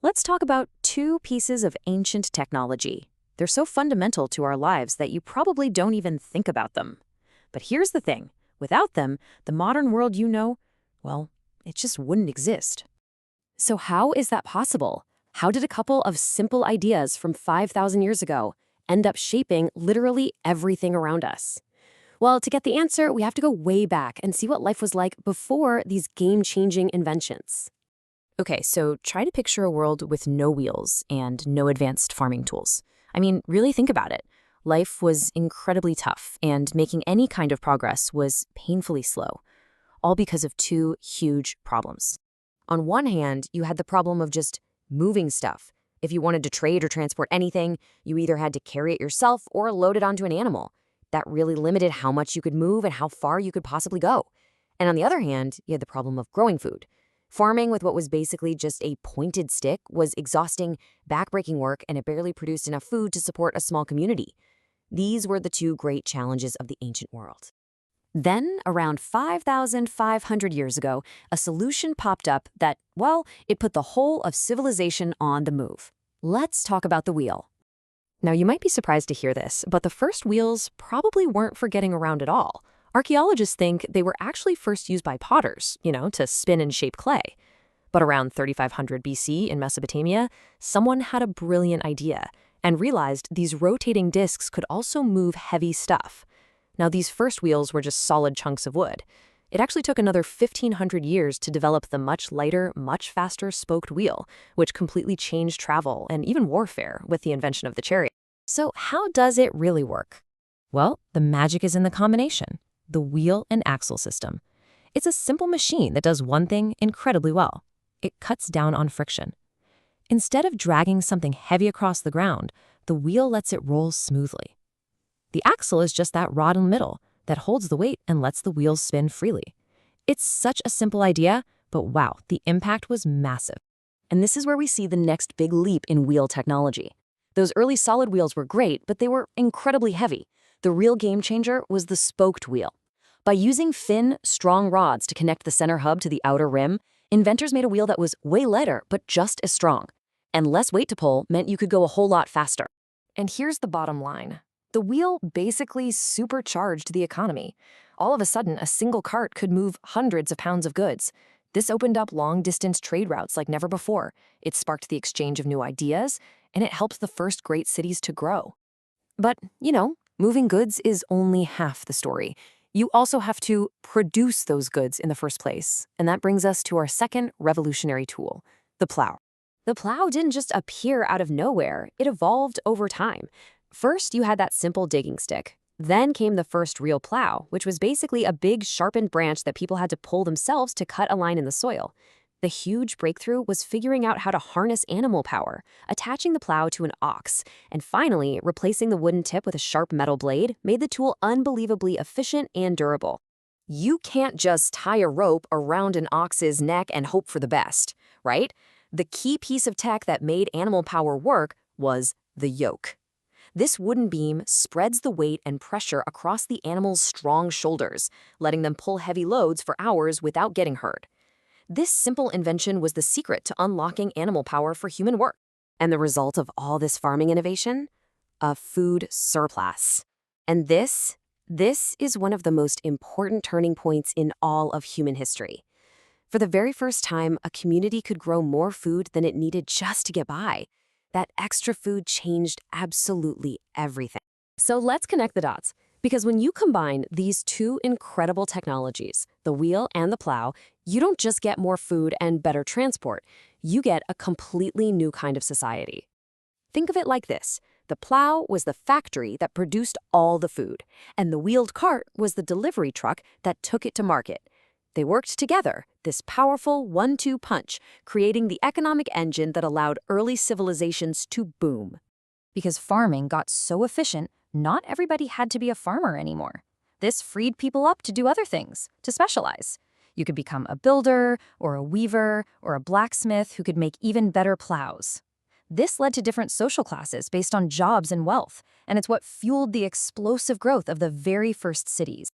Let's talk about two pieces of ancient technology. They're so fundamental to our lives that you probably don't even think about them. But here's the thing. Without them, the modern world you know, well, it just wouldn't exist. So how is that possible? How did a couple of simple ideas from 5,000 years ago end up shaping literally everything around us? Well, to get the answer, we have to go way back and see what life was like before these game-changing inventions. Okay, so try to picture a world with no wheels and no advanced farming tools. I mean, really think about it. Life was incredibly tough, and making any kind of progress was painfully slow, all because of two huge problems. On one hand, you had the problem of just moving stuff. If you wanted to trade or transport anything, you either had to carry it yourself or load it onto an animal. That really limited how much you could move and how far you could possibly go. And on the other hand, you had the problem of growing food. Farming with what was basically just a pointed stick was exhausting, backbreaking work, and it barely produced enough food to support a small community. These were the two great challenges of the ancient world. Then, around 5,500 years ago, a solution popped up that, well, it put the whole of civilization on the move. Let's talk about the wheel. Now, you might be surprised to hear this, but the first wheels probably weren't for getting around at all. Archaeologists think they were actually first used by potters, to spin and shape clay. But around 3500 BC in Mesopotamia, someone had a brilliant idea and realized these rotating discs could also move heavy stuff. Now, these first wheels were just solid chunks of wood. It actually took another 1,500 years to develop the much lighter, much faster spoked wheel, which completely changed travel and even warfare with the invention of the chariot. So how does it really work? Well, the magic is in the combination. The wheel and axle system. It's a simple machine that does one thing incredibly well. It cuts down on friction. Instead of dragging something heavy across the ground, the wheel lets it roll smoothly. The axle is just that rod in the middle that holds the weight and lets the wheels spin freely. It's such a simple idea, but wow, the impact was massive. And this is where we see the next big leap in wheel technology. Those early solid wheels were great, but they were incredibly heavy. The real game changer was the spoked wheel. By using thin, strong rods to connect the center hub to the outer rim, inventors made a wheel that was way lighter, but just as strong. And less weight to pull meant you could go a whole lot faster. And here's the bottom line. The wheel basically supercharged the economy. All of a sudden, a single cart could move hundreds of pounds of goods. This opened up long-distance trade routes like never before. It sparked the exchange of new ideas, and it helped the first great cities to grow. But, moving goods is only half the story. You also have to produce those goods in the first place. And that brings us to our second revolutionary tool, the plow. The plow didn't just appear out of nowhere. It evolved over time. First, you had that simple digging stick. Then came the first real plow, which was basically a big sharpened branch that people had to pull themselves to cut a line in the soil. The huge breakthrough was figuring out how to harness animal power, attaching the plow to an ox, and finally, replacing the wooden tip with a sharp metal blade made the tool unbelievably efficient and durable. You can't just tie a rope around an ox's neck and hope for the best, right? The key piece of tech that made animal power work was the yoke. This wooden beam spreads the weight and pressure across the animal's strong shoulders, letting them pull heavy loads for hours without getting hurt. This simple invention was the secret to unlocking animal power for human work. And the result of all this farming innovation? A food surplus. And this is one of the most important turning points in all of human history. For the very first time, a community could grow more food than it needed just to get by. That extra food changed absolutely everything. So let's connect the dots. Because when you combine these two incredible technologies, the wheel and the plow, you don't just get more food and better transport. You get a completely new kind of society. Think of it like this. The plow was the factory that produced all the food, and the wheeled cart was the delivery truck that took it to market. They worked together, this powerful one-two punch, creating the economic engine that allowed early civilizations to boom. Because farming got so efficient, not everybody had to be a farmer anymore. This freed people up to do other things, to specialize. You could become a builder, or a weaver, or a blacksmith who could make even better plows. This led to different social classes based on jobs and wealth, and it's what fueled the explosive growth of the very first cities.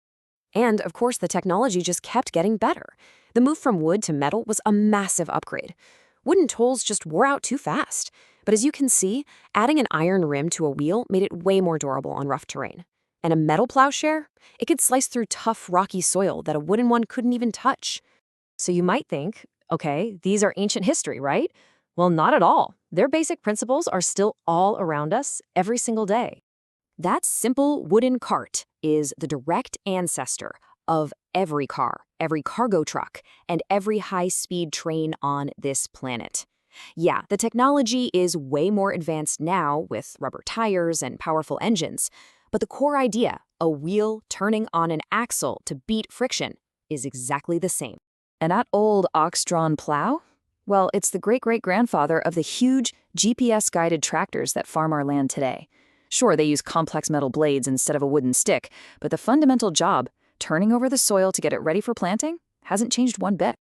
And, of course, the technology just kept getting better. The move from wood to metal was a massive upgrade. Wooden tools just wore out too fast. But as you can see, adding an iron rim to a wheel made it way more durable on rough terrain. And a metal plowshare? It could slice through tough, rocky soil that a wooden one couldn't even touch. So you might think, okay, these are ancient history, right? Well, not at all. Their basic principles are still all around us every single day. That simple wooden cart is the direct ancestor of every car, every cargo truck, and every high-speed train on this planet. Yeah, the technology is way more advanced now with rubber tires and powerful engines, but the core idea, a wheel turning on an axle to beat friction, is exactly the same. And that old ox-drawn plow? Well, it's the great-great-grandfather of the huge GPS-guided tractors that farm our land today. Sure, they use complex metal blades instead of a wooden stick, but the fundamental job, turning over the soil to get it ready for planting, hasn't changed one bit.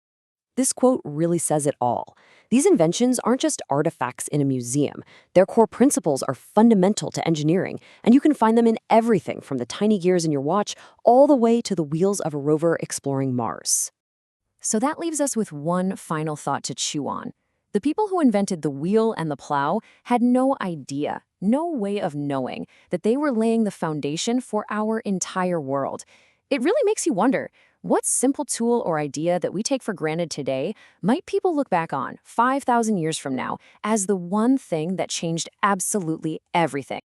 This quote really says it all. These inventions aren't just artifacts in a museum. Their core principles are fundamental to engineering, and you can find them in everything from the tiny gears in your watch all the way to the wheels of a rover exploring Mars. So that leaves us with one final thought to chew on. The people who invented the wheel and the plow had no idea, no way of knowing that they were laying the foundation for our entire world. It really makes you wonder, what simple tool or idea that we take for granted today might people look back on 5,000 years from now as the one thing that changed absolutely everything?